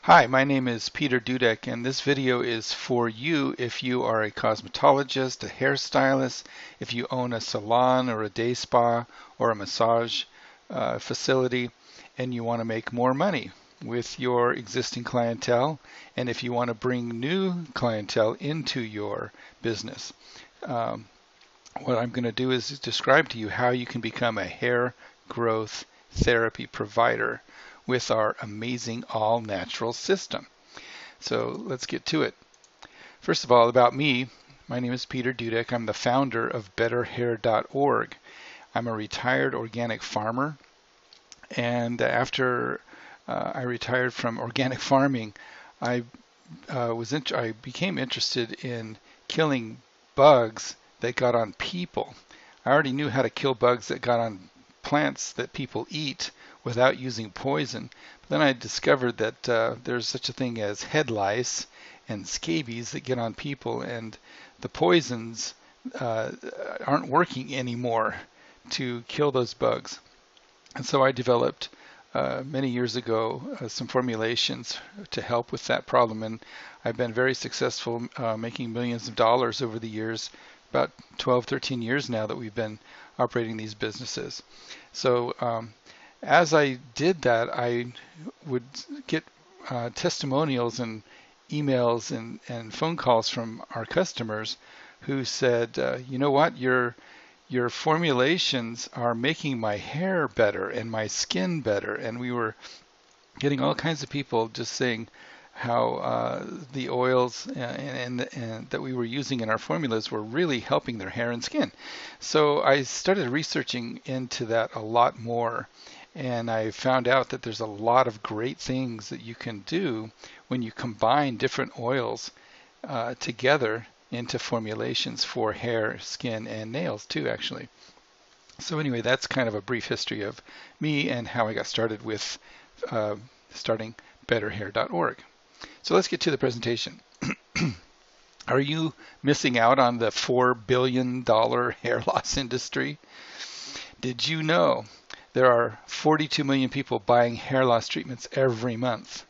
Hi, my name is Peter Dudek, and this video is for you if you are a cosmetologist, a hairstylist, if you own a salon or a day spa or a massage facility, and you want to make more money with your existing clientele, and if you want to bring new clientele into your business. Um, what I'm going to do is describe to you how you can become a hair growth therapy provider with our amazing all-natural system. So let's get to it. First of all, about me, my name is Peter Dudek. I'm the founder of BetterHair.org. I'm a retired organic farmer, and after I retired from organic farming, I I became interested in killing bugs that got on people. I already knew how to kill bugs that got on plants that people eat without using poison. But then I discovered that there's such a thing as head lice and scabies that get on people, and the poisons aren't working anymore to kill those bugs. And so I developed many years ago some formulations to help with that problem, and I've been very successful making millions of dollars over the years, about 12, 13 years now that we've been operating these businesses. So as I did that, I would get testimonials and emails and phone calls from our customers who said, you know what, your formulations are making my hair better and my skin better. And we were getting all kinds of people just saying how the oils and that we were using in our formulas were really helping their hair and skin. So I started researching into that a lot more, and I found out that there's a lot of great things that you can do when you combine different oils together into formulations for hair, skin, and nails too, actually. So anyway, that's kind of a brief history of me and how I got started with starting BetterHair.org. So let's get to the presentation. Are you missing out on the $4 billion hair loss industry? Did you know there are 42 million people buying hair loss treatments every month?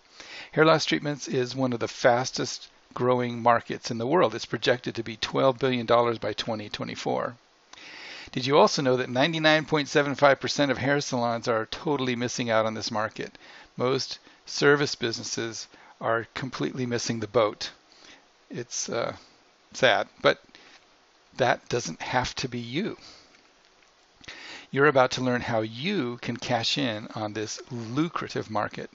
Hair loss treatments is one of the fastest growing markets in the world. It's projected to be $12 billion by 2024. Did you also know that 99.75% of hair salons are totally missing out on this market? Most service businesses are completely missing the boat. It's sad, but that doesn't have to be you. You're about to learn how you can cash in on this lucrative market.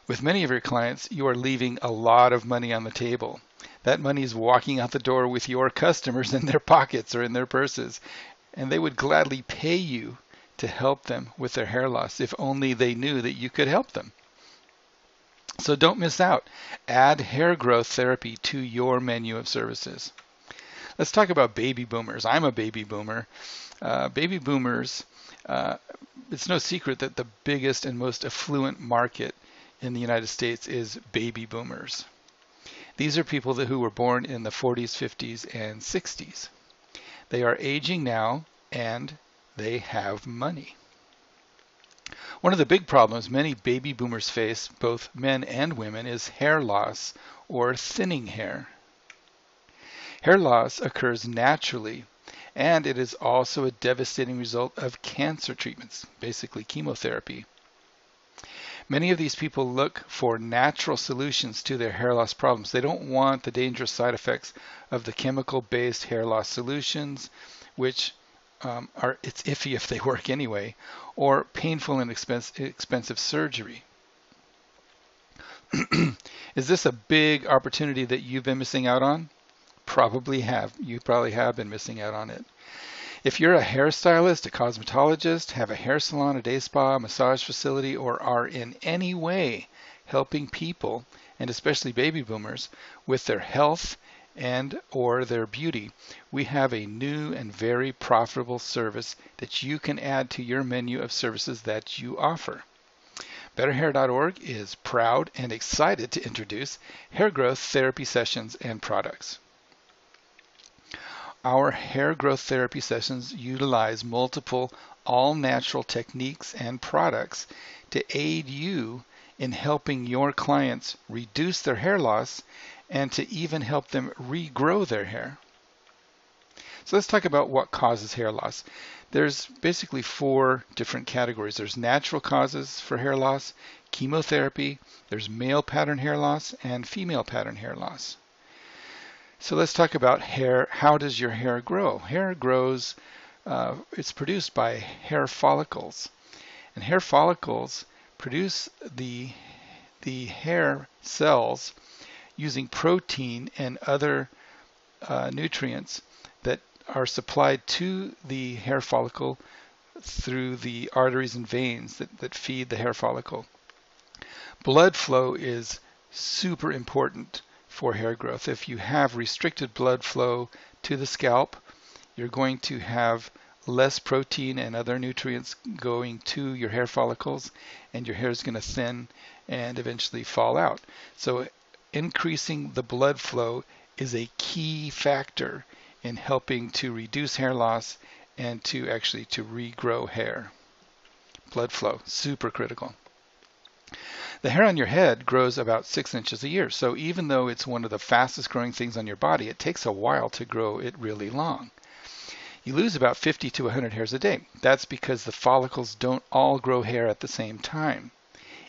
With many of your clients, you are leaving a lot of money on the table. That money is walking out the door with your customers in their pockets or in their purses, and they would gladly pay you to help them with their hair loss if only they knew that you could help them. So don't miss out. Add hair growth therapy to your menu of services. Let's talk about baby boomers. I'm a baby boomer. Baby boomers, it's no secret that the biggest and most affluent market in the United States is baby boomers. These are people who were born in the 40s, 50s, and 60s. They are aging now, and they have money. One of the big problems many baby boomers face, both men and women, is hair loss or thinning hair. Hair loss occurs naturally, and it is also a devastating result of cancer treatments, basically chemotherapy. Many of these people look for natural solutions to their hair loss problems. They don't want the dangerous side effects of the chemical-based hair loss solutions, which it's iffy if they work anyway, or painful and expensive surgery. Is this a big opportunity that you've been missing out on? Probably have. You probably have been missing out on it. If you're a hairstylist, a cosmetologist, have a hair salon, a day spa, a massage facility, or are in any way helping people, and especially baby boomers, with their health and or their beauty, we have a new and very profitable service that you can add to your menu of services that you offer. BetterHair.org is proud and excited to introduce hair growth therapy sessions and products. Our hair growth therapy sessions utilize multiple all-natural techniques and products to aid you in helping your clients reduce their hair loss and to even help them regrow their hair. So let's talk about what causes hair loss. There's basically 4 different categories. There's natural causes for hair loss, chemotherapy, there's male pattern hair loss, and female pattern hair loss. So let's talk about hair. How does your hair grow? Hair grows, it's produced by hair follicles. And hair follicles produce the hair cells using protein and other nutrients that are supplied to the hair follicle through the arteries and veins that feed the hair follicle. Blood flow is super important for hair growth. If you have restricted blood flow to the scalp, you're going to have less protein and other nutrients going to your hair follicles, and your hair is going to thin and eventually fall out. So increasing the blood flow is a key factor in helping to reduce hair loss and to regrow hair. Blood flow, super critical. The hair on your head grows about 6 inches a year. So even though it's one of the fastest growing things on your body, it takes a while to grow it really long. You lose about 50 to 100 hairs a day. That's because the follicles don't all grow hair at the same time.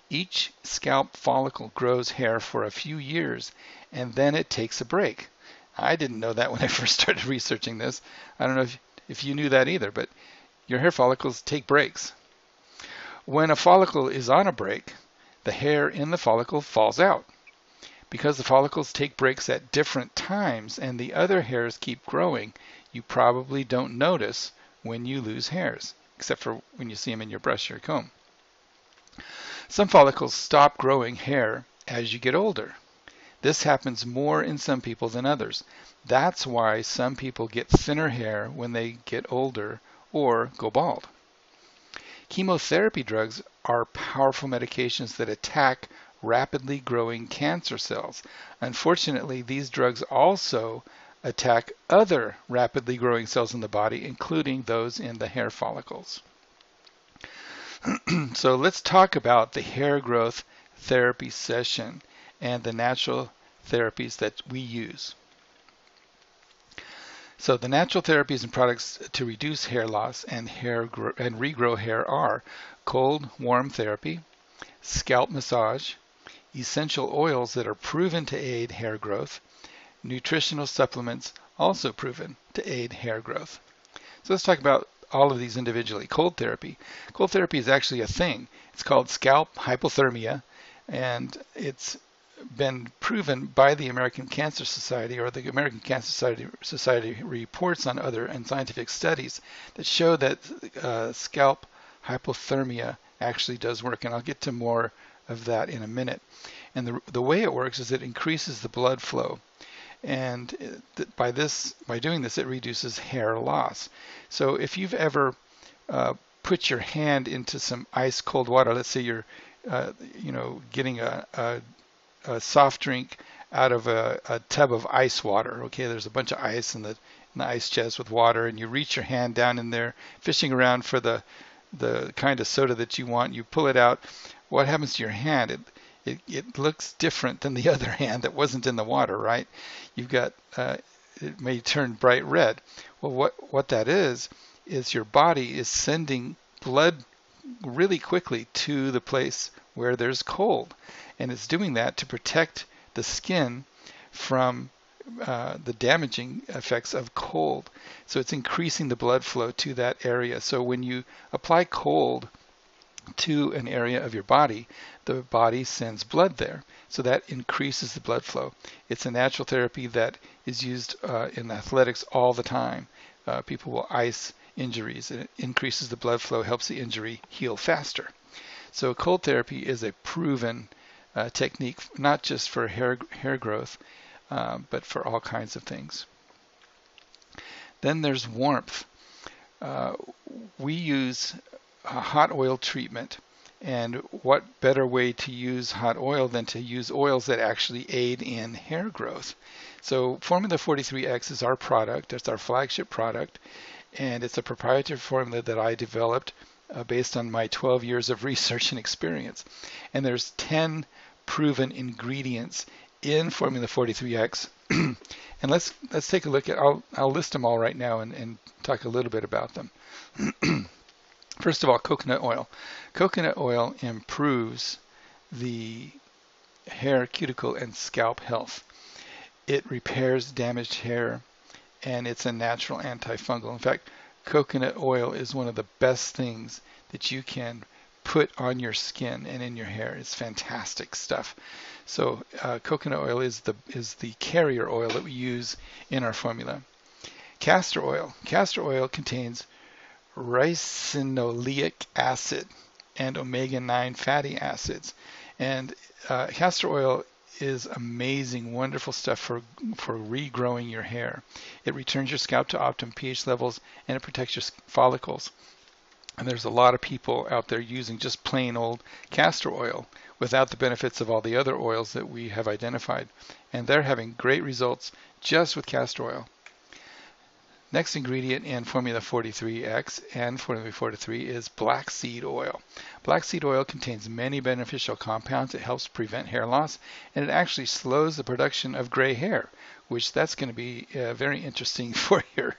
Each scalp follicle grows hair for a few years, and then it takes a break. I didn't know that when I first started researching this. I don't know if you knew that either, but your hair follicles take breaks. When a follicle is on a break, the hair in the follicle falls out. Because the follicles take breaks at different times and the other hairs keep growing, you probably don't notice when you lose hairs, except for when you see them in your brush or your comb. Some follicles stop growing hair as you get older. This happens more in some people than others. That's why some people get thinner hair when they get older or go bald. Chemotherapy drugs are powerful medications that attack rapidly growing cancer cells. Unfortunately, these drugs also attack other rapidly growing cells in the body, including those in the hair follicles. So let's talk about the hair growth therapy session and the natural therapies that we use. So the natural therapies and products to reduce hair loss and regrow hair are cold, warm therapy, scalp massage, essential oils that are proven to aid hair growth, nutritional supplements also proven to aid hair growth. So let's talk about all of these individually. Cold therapy. Cold therapy is actually a thing. It's called scalp hypothermia, and it's been proven by the American Cancer Society, or the American Cancer Society reports on other and scientific studies that show that scalp hypothermia actually does work, and I'll get to more of that in a minute. And the way it works is it increases the blood flow, and by doing this, it reduces hair loss. So if you've ever put your hand into some ice cold water, let's say you're getting a soft drink out of a tub of ice water. Okay, there's a bunch of ice in the ice chest with water, and you reach your hand down in there, fishing around for the kind of soda that you want. You pull it out. What happens to your hand? It looks different than the other hand that wasn't in the water, right? You've got it may turn bright red. Well, what that is your body is sending blood really quickly to the place where there's cold, and it's doing that to protect the skin from the damaging effects of cold. So it's increasing the blood flow to that area. So when you apply cold to an area of your body, the body sends blood there. So that increases the blood flow. It's a natural therapy that is used in athletics all the time. People will ice injuries, and it increases the blood flow, helps the injury heal faster. So cold therapy is a proven technique, not just for hair growth, but for all kinds of things. Then there's warmth. We use a hot oil treatment, and what better way to use hot oil than to use oils that actually aid in hair growth? So Formula 43X is our product. It's our flagship product, and it's a proprietary formula that I developed based on my 12 years of research and experience. And there's 10 proven ingredients in Formula 43X. And let's take a look at, I'll list them all right now and talk a little bit about them. First of all, coconut oil. Coconut oil improves the hair, cuticle, and scalp health. It repairs damaged hair, and it's a natural antifungal. In fact, coconut oil is one of the best things that you can put on your skin and in your hair. It's fantastic stuff. So coconut oil is the carrier oil that we use in our formula. Castor oil. Castor oil contains ricinoleic acid and omega-9 fatty acids. And castor oil is amazing, wonderful stuff for regrowing your hair. It returns your scalp to optimum pH levels, and it protects your follicles. And there's a lot of people out there using just plain old castor oil without the benefits of all the other oils that we have identified. And they're having great results just with castor oil. Next ingredient in Formula 43X and Formula 43 is black seed oil. Black seed oil contains many beneficial compounds. It helps prevent hair loss, and it actually slows the production of gray hair, which that's going to be very interesting for your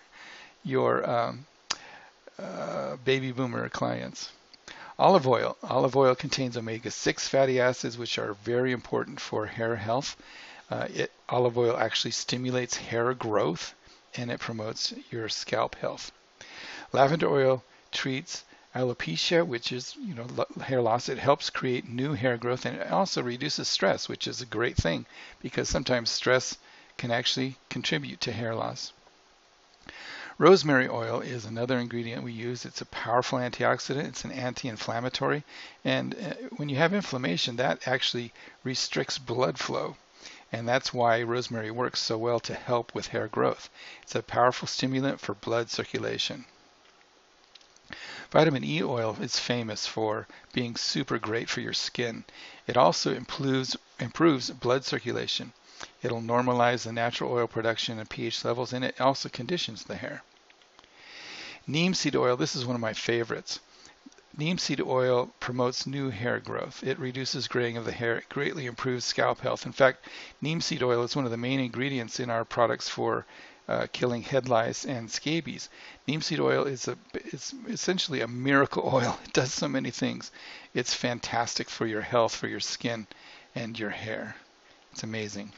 baby boomer clients. Olive oil. Olive oil contains omega-6 fatty acids, which are very important for hair health. Olive oil actually stimulates hair growth, and it promotes your scalp health. Lavender oil treats alopecia, which is hair loss. It helps create new hair growth, and it also reduces stress, which is a great thing because sometimes stress can actually contribute to hair loss. Rosemary oil is another ingredient we use. It's a powerful antioxidant. It's an anti-inflammatory, and when you have inflammation, that actually restricts blood flow. And that's why rosemary works so well to help with hair growth. It's a powerful stimulant for blood circulation. Vitamin E oil is famous for being super great for your skin. It also improves blood circulation. It'll normalize the natural oil production and pH levels, and it also conditions the hair. Neem seed oil, this is one of my favorites. Neem seed oil promotes new hair growth. It reduces graying of the hair. It greatly improves scalp health. In fact, neem seed oil is one of the main ingredients in our products for killing head lice and scabies. Neem seed oil is it's essentially a miracle oil. It does so many things. It's fantastic for your health, for your skin, and your hair. It's amazing.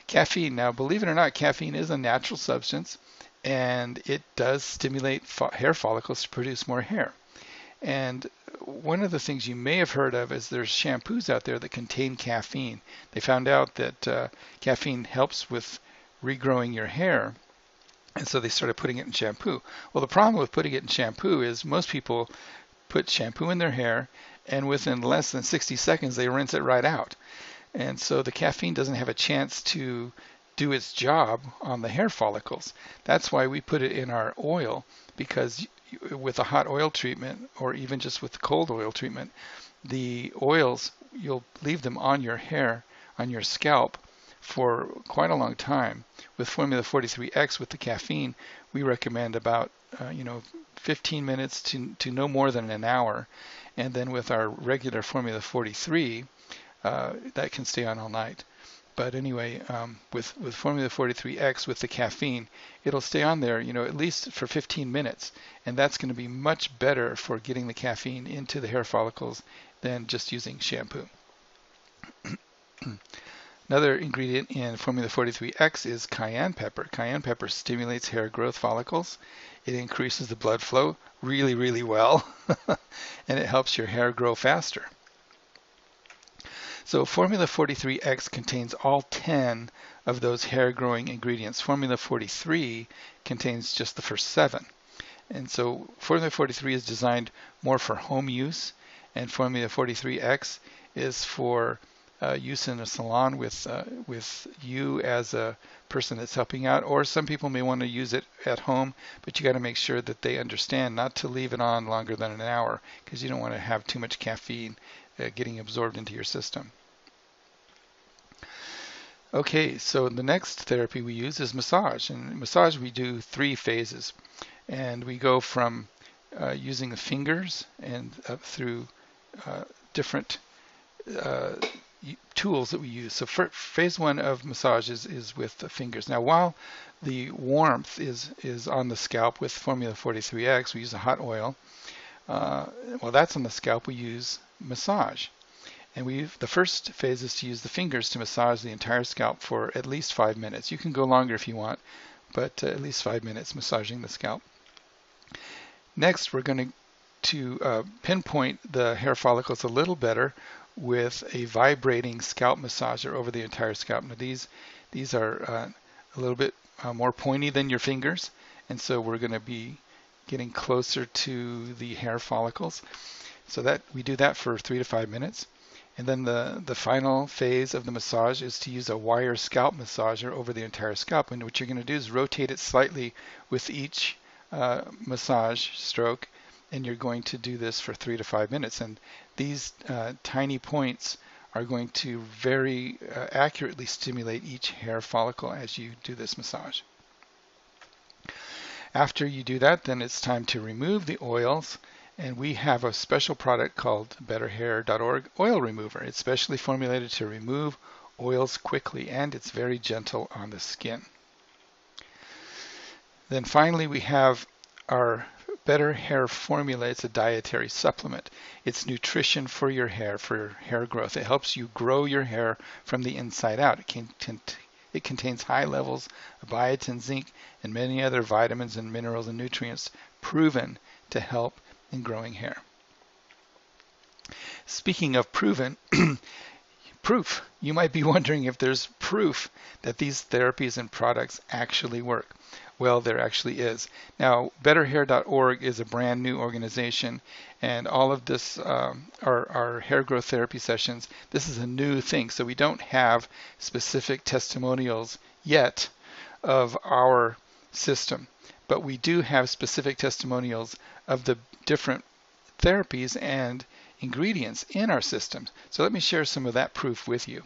Caffeine. Now, believe it or not, caffeine is a natural substance, and it does stimulate hair follicles to produce more hair. And one of the things you may have heard of is there's shampoos out there that contain caffeine. They found out that caffeine helps with regrowing your hair, and so they started putting it in shampoo. Well, the problem with putting it in shampoo is most people put shampoo in their hair, and within less than 60 seconds they rinse it right out. And so the caffeine doesn't have a chance to do its job on the hair follicles. That's why we put it in our oil, because with a hot oil treatment, or even just with the cold oil treatment, the oils, you'll leave them on your hair, on your scalp, for quite a long time. With Formula 43X, with the caffeine, we recommend about 15 minutes to no more than an hour. And then with our regular Formula 43, that can stay on all night. But anyway, with Formula 43X, with the caffeine, it'll stay on there, at least for 15 minutes. And that's going to be much better for getting the caffeine into the hair follicles than just using shampoo. Another ingredient in Formula 43X is cayenne pepper. Cayenne pepper stimulates hair growth follicles. It increases the blood flow really, really well, and it helps your hair grow faster. So Formula 43X contains all 10 of those hair growing ingredients. Formula 43 contains just the first 7. And so Formula 43 is designed more for home use, and Formula 43X is for use in a salon with you as a person that's helping out, or some people may want to use it at home, but you got to make sure that they understand not to leave it on longer than an hour, because you don't want to have too much caffeine getting absorbed into your system. Okay, so the next therapy we use is massage. And massage, we do 3 phases. And we go from using the fingers and through different tools that we use. So for phase one of massage is with the fingers. Now, while the warmth is on the scalp with Formula 43X, we use a hot oil. While that's on the scalp, we use massage. And the first phase is to use the fingers to massage the entire scalp for at least 5 minutes. You can go longer if you want, but at least 5 minutes massaging the scalp. Next, we're going to pinpoint the hair follicles a little better with a vibrating scalp massager over the entire scalp. Now these are a little bit more pointy than your fingers, and so we're going to be getting closer to the hair follicles. So that we do that for 3 to 5 minutes. And then the final phase of the massage is to use a wire scalp massager over the entire scalp. And what you're going to do is rotate it slightly with each massage stroke, and you're going to do this for 3 to 5 minutes. And these tiny points are going to very accurately stimulate each hair follicle as you do this massage. After you do that, then it's time to remove the oils. And we have a special product called BetterHair.org oil remover. It's specially formulated to remove oils quickly, and it's very gentle on the skin. Then finally, we have our Better Hair formula. It's a dietary supplement. It's nutrition for your hair growth. It helps you grow your hair from the inside out. It contains high levels of biotin, zinc, and many other vitamins and minerals and nutrients proven to help in growing hair. Speaking of proven, proof. You might be wondering if there's proof that these therapies and products actually work. Well, there actually is. Now, BetterHair.org is a brand new organization, and all of this, our hair growth therapy sessions, this is a new thing. So we don't have specific testimonials yet of our system, but we do have specific testimonials of the different therapies and ingredients in our systems. So let me share some of that proof with you.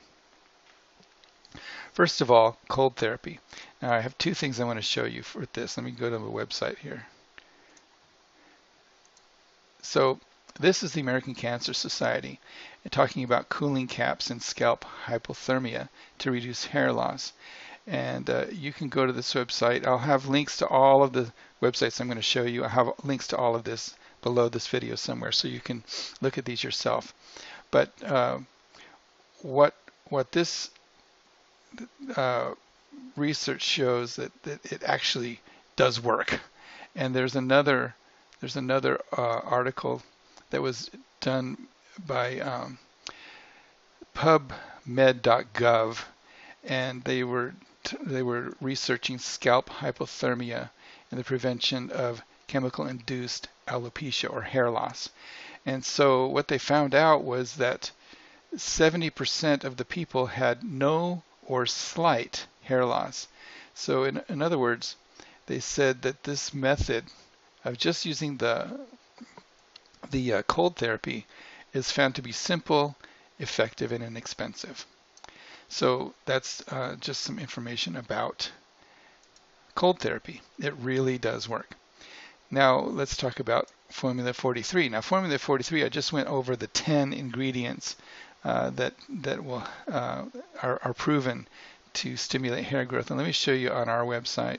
First of all, cold therapy. Now I have two things I want to show you for this. Let me go to the website here. So this is the American Cancer Society talking about cooling caps and scalp hypothermia to reduce hair loss. And you can go to this website. I'll have links to all of the websites I'm going to show you. I have links to all of this below this video somewhere, so you can look at these yourself. But what this research shows that it actually does work. And there's another article that was done by PubMed.gov, and they were researching scalp hypothermia and the prevention of chemical-induced alopecia or hair loss. And so what they found out was that 70% of the people had no or slight hair loss. So in other words, they said that this method of just using the cold therapy is found to be simple, effective, and inexpensive. So that's just some information about cold therapy. It really does work. Now let's talk about Formula 43. Now Formula 43, I just went over the 10 ingredients that are proven to stimulate hair growth. And let me show you on our website.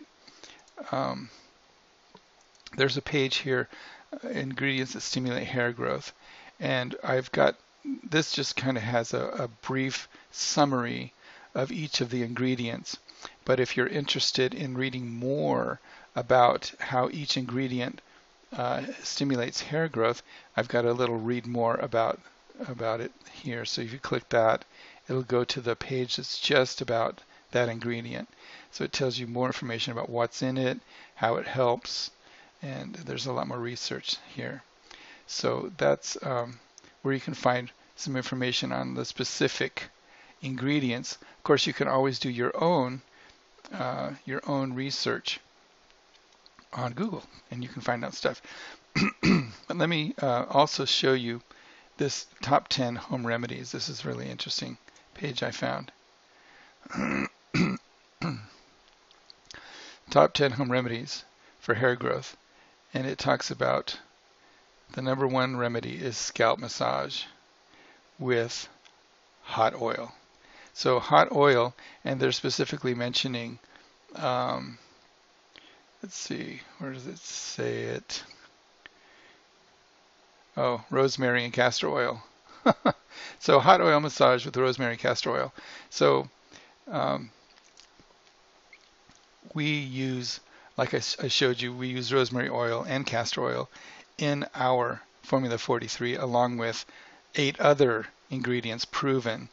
There's a page here, ingredients that stimulate hair growth. And I've got, this just kind of has a brief summary of each of the ingredients. But if you're interested in reading more about how each ingredient stimulates hair growth, I've got a little read more about it here. So if you click that, it'll go to the page that's just about that ingredient. So it tells you more information about what's in it, how it helps, and there's a lot more research here. So that's where you can find some information on the specific ingredients. Of course, you can always do your own research on Google, and you can find out stuff. But let me also show you this top 10 home remedies. This is really interesting page I found. Top 10 home remedies for hair growth, and it talks about the number one remedy is scalp massage with hot oil. So hot oil, and they're specifically mentioning, let's see, where does it say it? Oh, rosemary and castor oil. So hot oil massage with rosemary and castor oil. So um, we use, like I showed you, we use rosemary oil and castor oil in our Formula 43, along with 8 other ingredients proven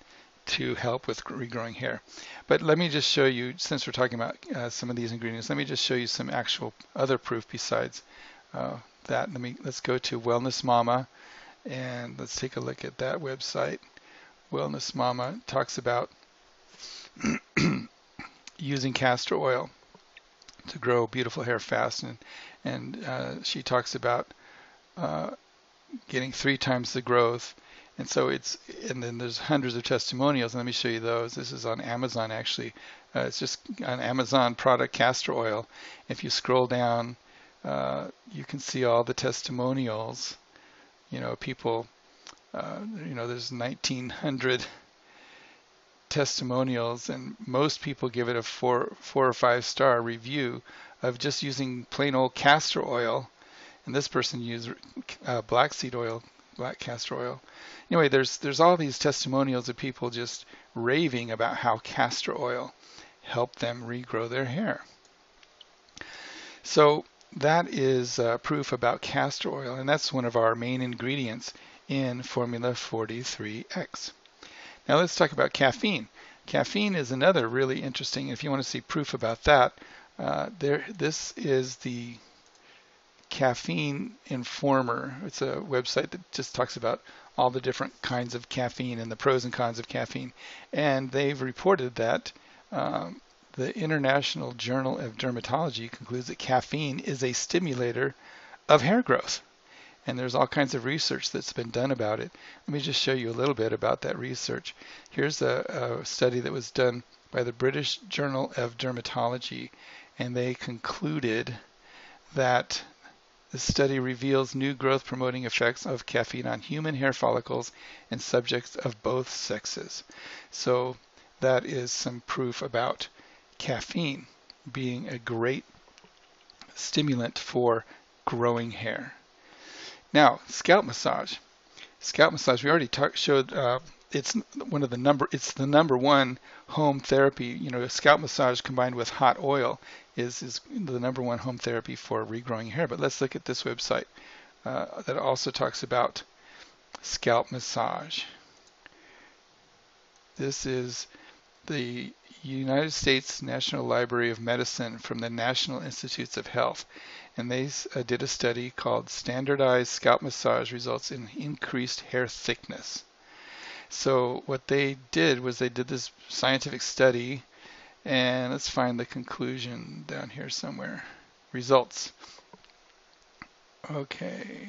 to help with regrowing hair. But let me just show you, since we're talking about some of these ingredients, let me just show you some actual other proof besides that. Let's go to Wellness Mama, and let's take a look at that website. Wellness Mama talks about using castor oil to grow beautiful hair fast, and she talks about getting 3 times the growth. And so and then there's hundreds of testimonials, and let me show you those. This is on Amazon, actually. It's just an Amazon product, castor oil. If you scroll down, you can see all the testimonials. People, there's 1,900 testimonials, and most people give it a 4 or 5 star review of just using plain old castor oil. And this person used black castor oil. Anyway, there's all these testimonials of people just raving about how castor oil helped them regrow their hair. So that is proof about castor oil, and that's one of our main ingredients in Formula 43X. Now let's talk about caffeine. Caffeine is another really interesting. If you want to see proof about that, this is the Caffeine Informer. It's a website that just talks about all the different kinds of caffeine and the pros and cons of caffeine. And they've reported that the International Journal of Dermatology concludes that caffeine is a stimulator of hair growth. And there's all kinds of research that's been done about it. Let me just show you a little bit about that research. Here's a study that was done by the British Journal of Dermatology, and they concluded that the study reveals new growth-promoting effects of caffeine on human hair follicles in subjects of both sexes. So that is some proof about caffeine being a great stimulant for growing hair. Now, scalp massage. Scalp massage, we already showed it's the number one home therapy. Scalp massage combined with hot oil is the number one home therapy for regrowing hair. But let's look at this website that also talks about scalp massage. This is the United States National Library of Medicine from the National Institutes of Health. And they did a study called Standardized Scalp Massage Results in Increased Hair Thickness. So what they did was they did this scientific study, and let's find the conclusion down here somewhere. Results. Okay.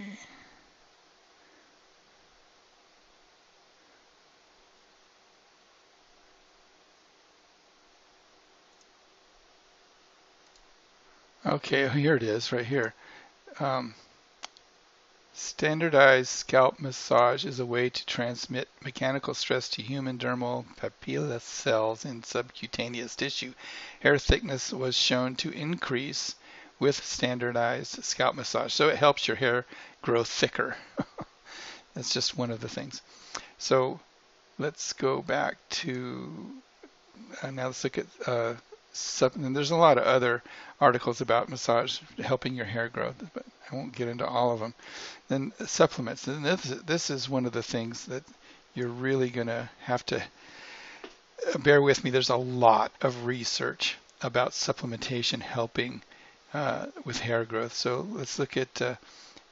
Okay, here it is, right here. Standardized scalp massage is a way to transmit mechanical stress to human dermal papilla cells in subcutaneous tissue. Hair thickness was shown to increase with standardized scalp massage. So it helps your hair grow thicker. That's just one of the things. So let's go back to, now let's look at and there's a lot of other articles about massage helping your hair grow, but I won't get into all of them. Then supplements. And this is one of the things that you're really going to have to bear with me. There's a lot of research about supplementation helping with hair growth. So let's look at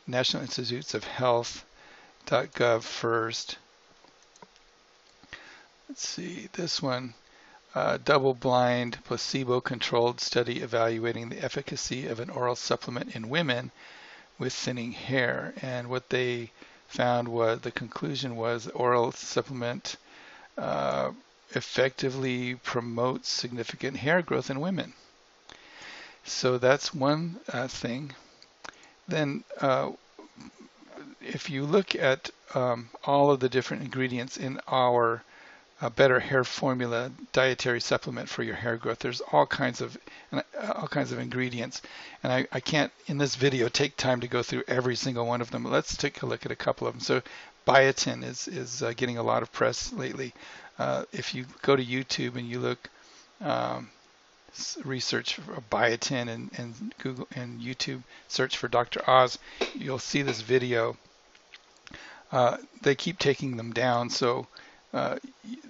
National Institutes of Health.gov first. Let's see, this one. Double-blind, placebo-controlled study evaluating the efficacy of an oral supplement in women with thinning hair. And what they found was, the conclusion was, the oral supplement effectively promotes significant hair growth in women. So that's one thing. Then if you look at all of the different ingredients in our Better Hair Formula dietary supplement for your hair growth, there's all kinds of ingredients, and I can't in this video take time to go through every single one of them. Let's take a look at a couple of them. So biotin is getting a lot of press lately. If you go to YouTube and you look research for biotin and Google and YouTube search for Dr. Oz, you'll see this video. They keep taking them down, so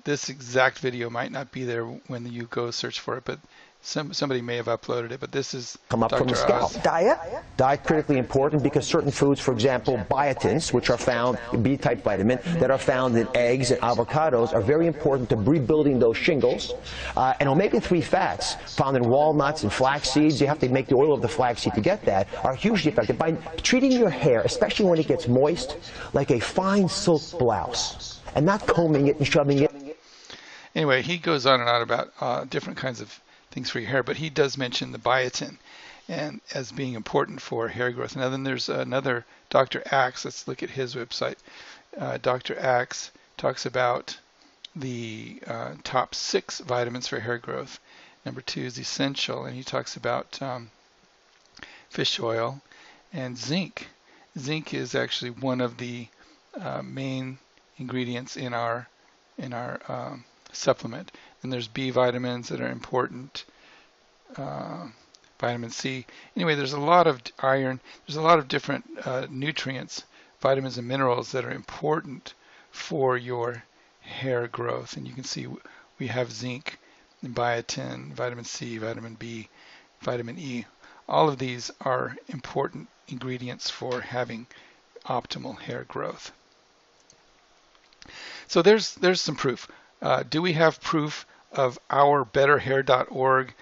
this exact video might not be there when you go search for it, but somebody may have uploaded it. But this is come up from the scalp. Diet critically important because certain foods, for example, biotins, which are found in B-type vitamin, that are found in eggs and avocados, are very important to rebuilding those shingles. And omega-3 fats found in walnuts and flax seeds, you have to make the oil of the flaxseed to get that, are hugely effective by treating your hair, especially when it gets moist, like a fine silk blouse, and not combing it and shoving it. Anyway, he goes on and on about different kinds of things for your hair, but he does mention the biotin and as being important for hair growth. Now then there's another Dr. Axe. Let's look at his website. Dr. Axe talks about the top 6 vitamins for hair growth. Number 2 is essential, and he talks about fish oil and zinc. Zinc is actually one of the main ingredients in our supplement. And there's B vitamins that are important, vitamin C. Anyway, there's a lot of iron. There's a lot of different nutrients, vitamins and minerals that are important for your hair growth. And you can see we have zinc, and biotin, vitamin C, vitamin B, vitamin E. All of these are important ingredients for having optimal hair growth. So there's some proof. Do we have proof of our BetterHair.org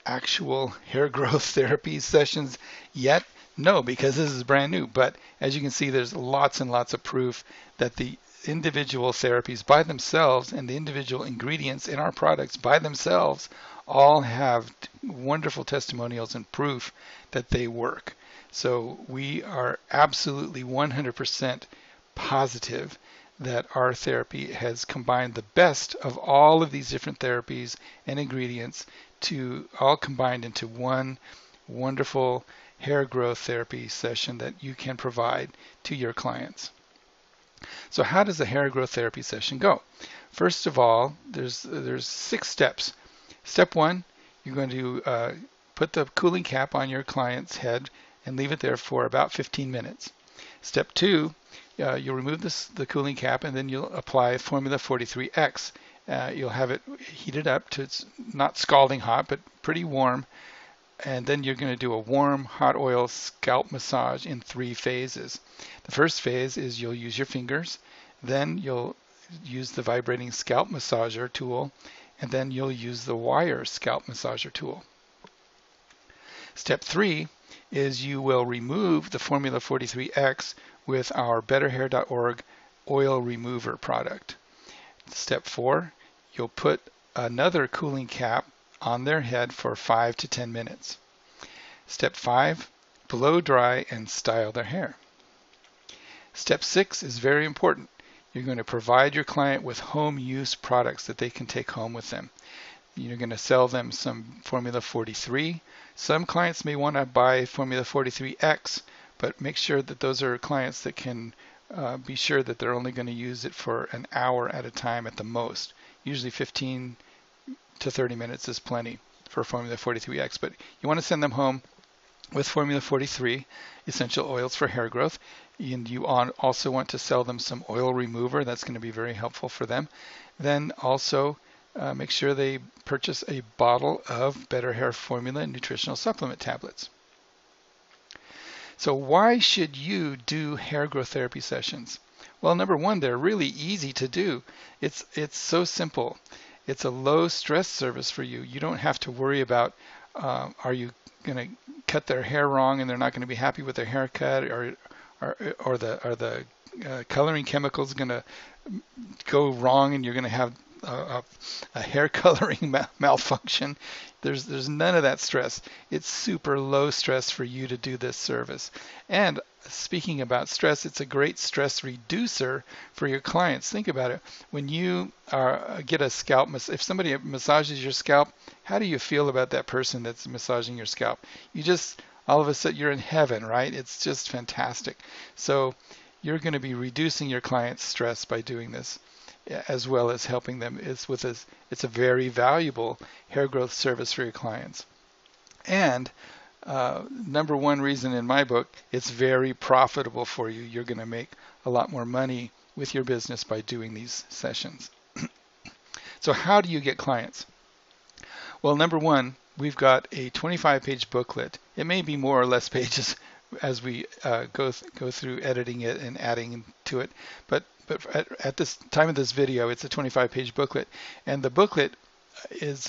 actual hair growth therapy sessions yet? No, because this is brand new. But as you can see, there's lots and lots of proof that the individual therapies by themselves and the individual ingredients in our products by themselves all have wonderful testimonials and proof that they work. So we are absolutely 100% positive that our therapy has combined the best of all of these different therapies and ingredients to all combined into one wonderful hair growth therapy session that you can provide to your clients. So how does a hair growth therapy session go? First of all, there's 6 steps. Step 1, you're going to put the cooling cap on your client's head and leave it there for about 15 minutes. Step 2, you'll remove the cooling cap and then you'll apply Formula 43X. You'll have it heated up to it's not scalding hot, but pretty warm. And then you're going to do a warm hot oil scalp massage in 3 phases. The first phase is you'll use your fingers, then you'll use the vibrating scalp massager tool, and then you'll use the wire scalp massager tool. Step 3 is you will remove the Formula 43X with our BetterHair.org oil remover product. Step 4, you'll put another cooling cap on their head for 5 to 10 minutes. Step 5, blow dry and style their hair. Step 6 is very important. You're going to provide your client with home use products that they can take home with them. You're going to sell them some Formula 43. Some clients may want to buy Formula 43X, but make sure that those are clients that can be sure that they're only going to use it for an hour at a time at the most. Usually 15 to 30 minutes is plenty for Formula 43X, but you want to send them home with Formula 43 essential oils for hair growth, and you also want to sell them some oil remover. That's going to be very helpful for them. Then also make sure they purchase a bottle of Better Hair Formula nutritional supplement tablets. So why should you do hair growth therapy sessions? Well, number one, they're really easy to do. It's so simple. It's a low stress service for you. You don't have to worry about are you going to cut their hair wrong and they're not going to be happy with their haircut, or the coloring chemicals going to go wrong and you're going to have a hair coloring malfunction. There's none of that stress. It's super low stress for you to do this service. And speaking about stress, it's a great stress reducer for your clients. Think about it. When you get a scalp, if somebody massages your scalp, how do you feel about that person that's massaging your scalp? You just, all of a sudden, you're in heaven, right? It's just fantastic. So you're going to be reducing your client's stress by doing this, as well as helping them. It's a very valuable hair growth service for your clients. And number one reason in my book, it's very profitable for you. You're going to make a lot more money with your business by doing these sessions. So how do you get clients? Well, number one, we've got a 25-page booklet. It may be more or less pages as we go through editing it and adding to it, but at this time of this video, it's a 25-page booklet, and the booklet is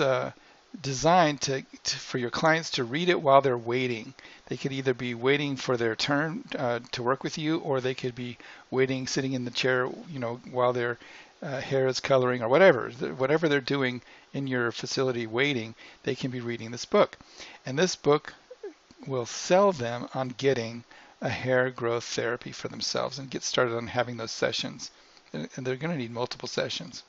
designed for your clients to read it while they're waiting. They could either be waiting for their turn to work with you, or they could be waiting, sitting in the chair, while their hair is coloring or whatever they're doing in your facility waiting. They can be reading this book, and this book will sell them on getting a hair growth therapy for themselves and get started on having those sessions. And they're going to need multiple sessions.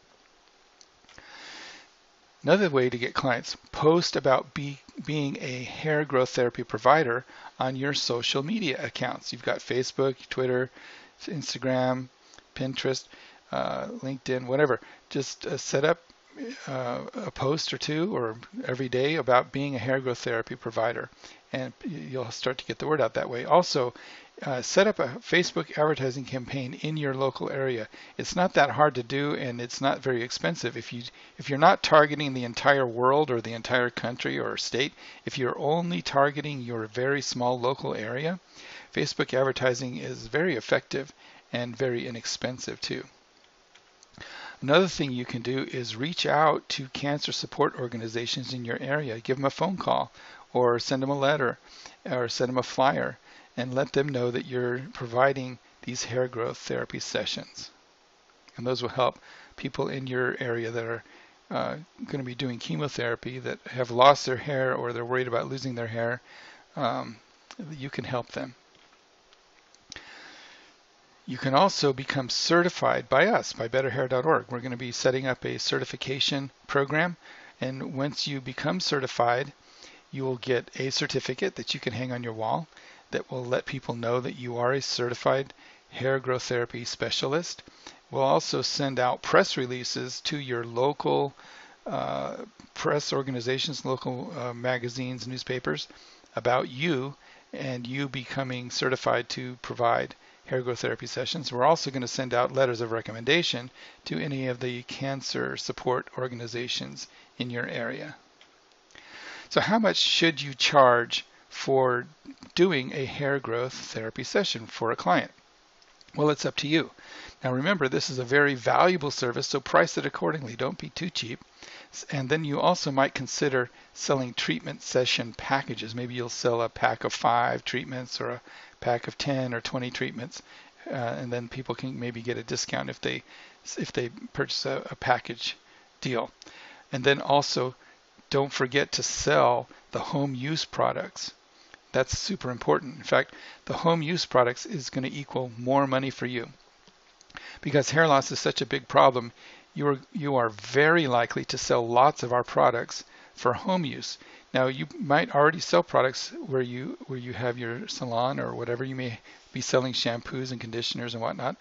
Another way to get clients, post about being a hair growth therapy provider on your social media accounts. You've got Facebook, Twitter, Instagram, Pinterest, LinkedIn, whatever. Just set up a post or two or every day about being a hair growth therapy provider, and you'll start to get the word out that way. Also, set up a Facebook advertising campaign in your local area. It's not that hard to do, and it's not very expensive. If you're not targeting the entire world or the entire country or state, if you're only targeting your very small local area, Facebook advertising is very effective and very inexpensive too. Another thing you can do is reach out to cancer support organizations in your area. Give them a phone call, or send them a letter, or send them a flyer, and let them know that you're providing these hair growth therapy sessions. And those will help people in your area that are going to be doing chemotherapy, that have lost their hair or they're worried about losing their hair. You can help them. You can also become certified by us, by BetterHair.org. We're going to be setting up a certification program, and once you become certified, you will get a certificate that you can hang on your wall that will let people know that you are a certified hair growth therapy specialist. We'll also send out press releases to your local press organizations, local magazines, newspapers, about you and you becoming certified to provide hair growth therapy sessions. We're also going to send out letters of recommendation to any of the cancer support organizations in your area. So how much should you charge for doing a hair growth therapy session for a client? Well, it's up to you. Now remember, this is a very valuable service, so price it accordingly. Don't be too cheap. And then you also might consider selling treatment session packages. Maybe you'll sell a pack of 5 treatments or a pack of 10 or 20 treatments, and then people can maybe get a discount if they purchase a package deal. And then also, don't forget to sell the home use products. That's super important. In fact, the home use products is going to equal more money for you. Because hair loss is such a big problem, you are very likely to sell lots of our products for home use. Now, you might already sell products where you have your salon or whatever. You may be selling shampoos and conditioners and whatnot.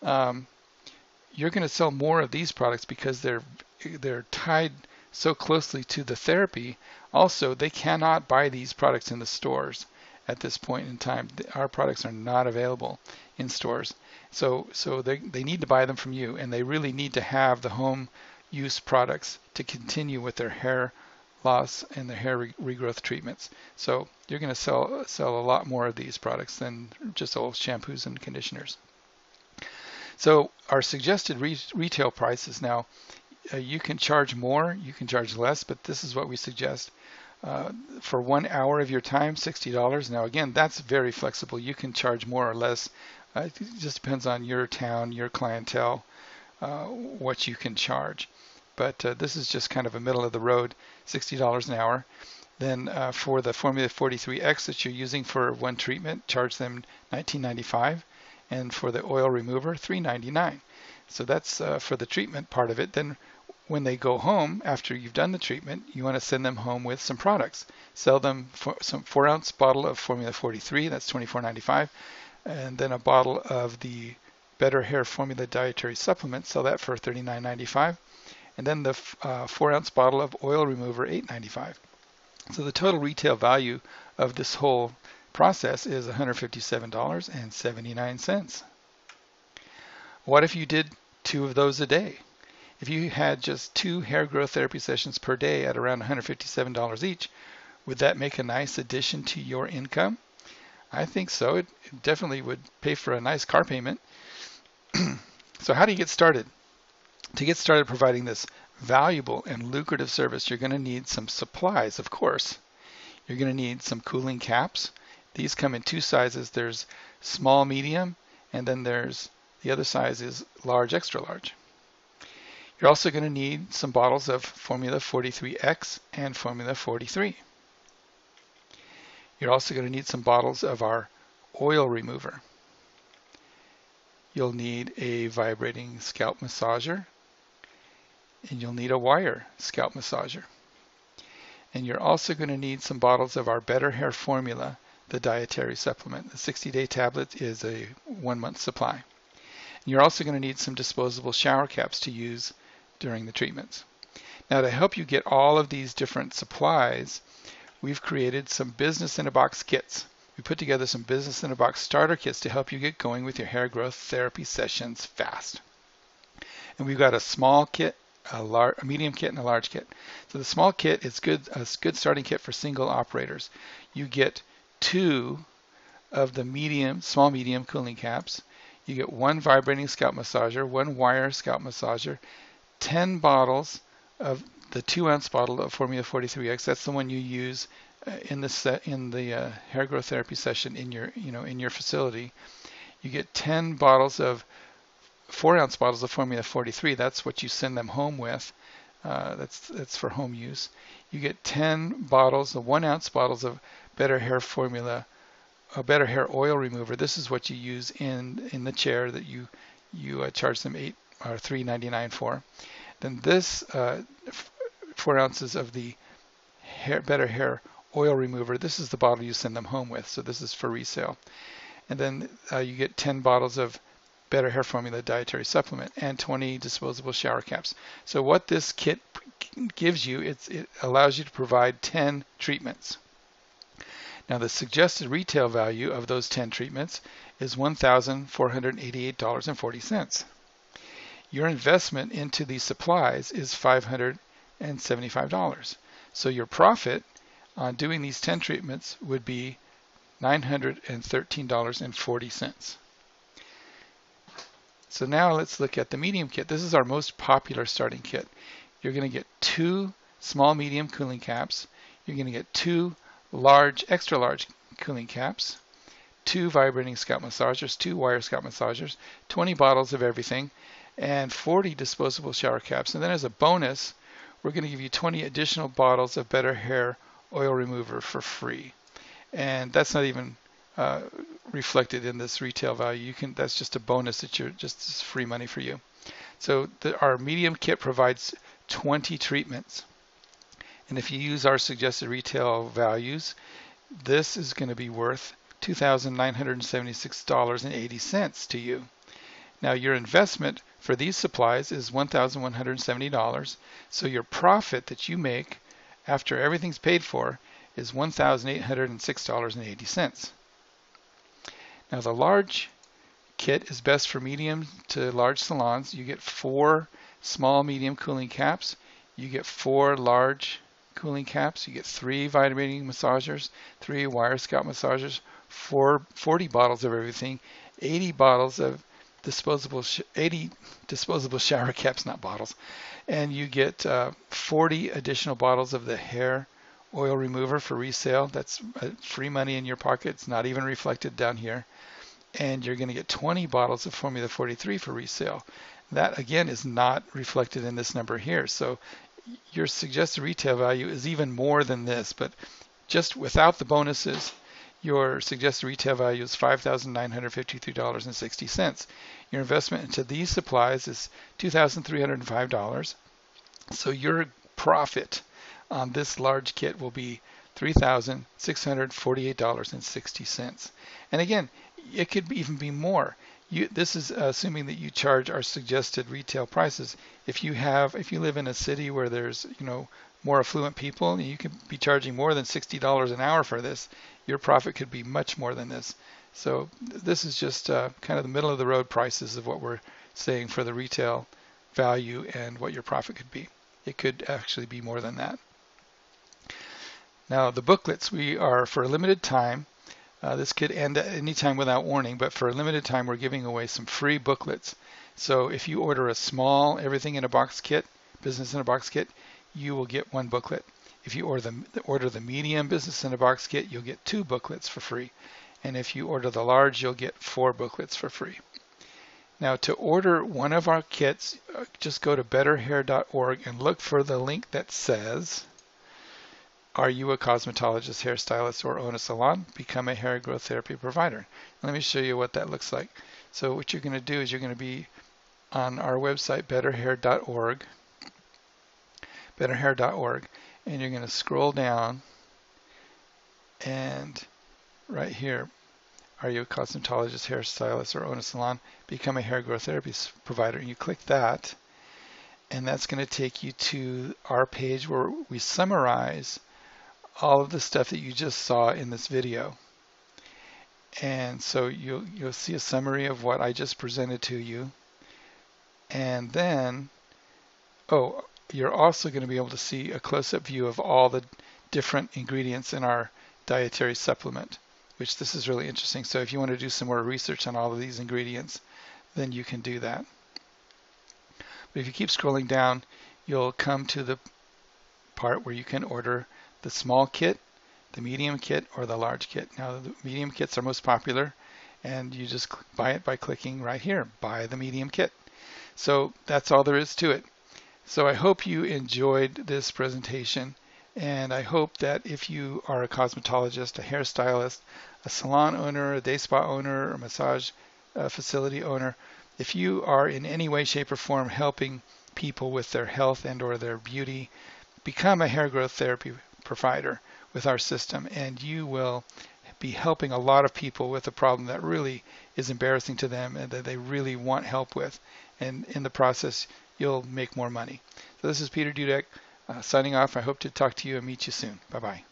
You're going to sell more of these products because they're tied so closely to the therapy. Also, they cannot buy these products in the stores at this point in time. Our products are not available in stores. So they need to buy them from you, and they really need to have the home use products to continue with their hair loss and their hair regrowth treatments. So you're going to sell a lot more of these products than just old shampoos and conditioners. So our suggested retail prices now, you can charge more, you can charge less, but this is what we suggest. For 1 hour of your time, $60. Now again, that's very flexible. You can charge more or less. It just depends on your town, your clientele, what you can charge. but this is just kind of a middle of the road, $60 an hour. Then for the Formula 43X that you're using for one treatment, charge them $19.95, and for the oil remover, $3.99. So that's for the treatment part of it. Then when they go home after you've done the treatment, you want to send them home with some products. Sell them for some 4-ounce bottle of Formula 43, that's $24.95, and then a bottle of the Better Hair Formula Dietary Supplement, sell that for $39.95, and then the 4-ounce bottle of oil remover, $8.95. So the total retail value of this whole process is $157.79. What if you did 2 of those a day? If you had just 2 hair growth therapy sessions per day at around $157 each, would that make a nice addition to your income? I think so. It definitely would pay for a nice car payment. So how do you get started? To get started providing this valuable and lucrative service, you're going to need some supplies, of course. You're going to need some cooling caps. These come in 2 sizes. There's small, medium, and then there's the other size is large, extra large. You're also going to need some bottles of Formula 43X and Formula 43. You're also going to need some bottles of our oil remover. You'll need a vibrating scalp massager, and you'll need a wire scalp massager. And you're also going to need some bottles of our Better Hair Formula, the dietary supplement. The 60-day tablet is a 1-month supply. And you're also going to need some disposable shower caps to use during the treatments. Now, to help you get all of these different supplies, we've created some business-in-a-box kits. We put together some business-in-a-box starter kits to help you get going with your hair growth therapy sessions fast. And we've got a small kit, a medium kit, and a large kit. So the small kit is a good starting kit for single operators. You get 2 of the small medium cooling caps. You get 1 vibrating scalp massager, 1 wire scalp massager, 10 bottles of the 2-ounce bottle of Formula 43X. That's the one you use in the hair growth therapy session in your facility. You get 10 bottles of 4-ounce bottles of Formula 43. That's what you send them home with. That's for home use. You get 10 bottles, the 1-ounce bottles of Better Hair Formula, a Better Hair Oil Remover. This is what you use in the chair that you charge them $3.99 for. Then this 4 ounces of the Better Hair Oil Remover. This is the bottle you send them home with. So this is for resale. And then you get 10 bottles of Better Hair Formula Dietary Supplement and 20 disposable shower caps. So what this kit gives you, it allows you to provide 10 treatments. Now the suggested retail value of those 10 treatments is $1,488.40. Your investment into these supplies is $575. So your profit on doing these 10 treatments would be $913.40. So now let's look at the medium kit. This is our most popular starting kit. You're going to get 2 small medium cooling caps. You're going to get 2 large, extra large cooling caps, 2 vibrating scalp massagers, 2 wire scalp massagers, 20 bottles of everything, and 40 disposable shower caps. And then as a bonus, we're going to give you 20 additional bottles of Better Hair Oil Remover for free. And that's not even reflected in this retail value. That's just a bonus that it's free money for you. So our medium kit provides 20 treatments. And if you use our suggested retail values, this is going to be worth $2,976.80 to you. Now your investment for these supplies is $1,170. So your profit that you make after everything's paid for is $1,806.80. Now the large kit is best for medium to large salons. You get 4 small medium cooling caps. You get 4 large cooling caps. You get 3 vibrating massagers, 3 wire scalp massagers, 40 bottles of everything, 80 bottles of disposable shower caps, not bottles, and you get 40 additional bottles of the hair oil remover for resale. That's free money in your pocket. It's not even reflected down here. And you're going to get 20 bottles of Formula 43 for resale. That again is not reflected in this number here. So your suggested retail value is even more than this, but just without the bonuses, your suggested retail value is $5,953.60. Your investment into these supplies is $2,305. So your profit on this large kit will be $3,648.60. And again, it could even be more. This is assuming that you charge our suggested retail prices. If you live in a city where there's more affluent people, you could be charging more than $60 an hour for this. Your profit could be much more than this. So this is just kind of the middle of the road prices of what we're saying for the retail value and what your profit could be. It could actually be more than that. Now the booklets, we are for a limited time. This could end at any time without warning, but for a limited time we're giving away some free booklets. So if you order a small everything in a box kit, business in a box kit, you will get one booklet. If you order the medium business in a box kit, you'll get 2 booklets for free. And if you order the large, you'll get 4 booklets for free. Now to order one of our kits, just go to BetterHair.org and look for the link that says, are you a cosmetologist, hairstylist, or own a salon? Become a hair growth therapy provider. Let me show you what that looks like. So what you're going to do is you're going to be on our website, BetterHair.org, and you're going to scroll down, and right here, are you a cosmetologist, hairstylist, or own a salon? Become a hair growth therapy provider. And you click that, and that's going to take you to our page where we summarize all of the stuff that you just saw in this video. And so you'll see a summary of what I just presented to you. And then, you're also going to be able to see a close-up view of all the different ingredients in our dietary supplement, which this is really interesting. So if you want to do some more research on all of these ingredients, then you can do that. But if you keep scrolling down, you'll come to the part where you can order the small kit, the medium kit, or the large kit. Now the medium kits are most popular, and you just buy it by clicking right here, buy the medium kit. So that's all there is to it. So I hope you enjoyed this presentation, and I hope that if you are a cosmetologist, a hairstylist, a salon owner, a day spa owner, or massage facility owner, if you are in any way, shape, or form helping people with their health and or their beauty, become a hair growth therapy provider with our system, and you will be helping a lot of people with a problem that really is embarrassing to them and that they really want help with. And in the process, you'll make more money. So this is Peter Dudek signing off. I hope to talk to you and meet you soon. Bye-bye.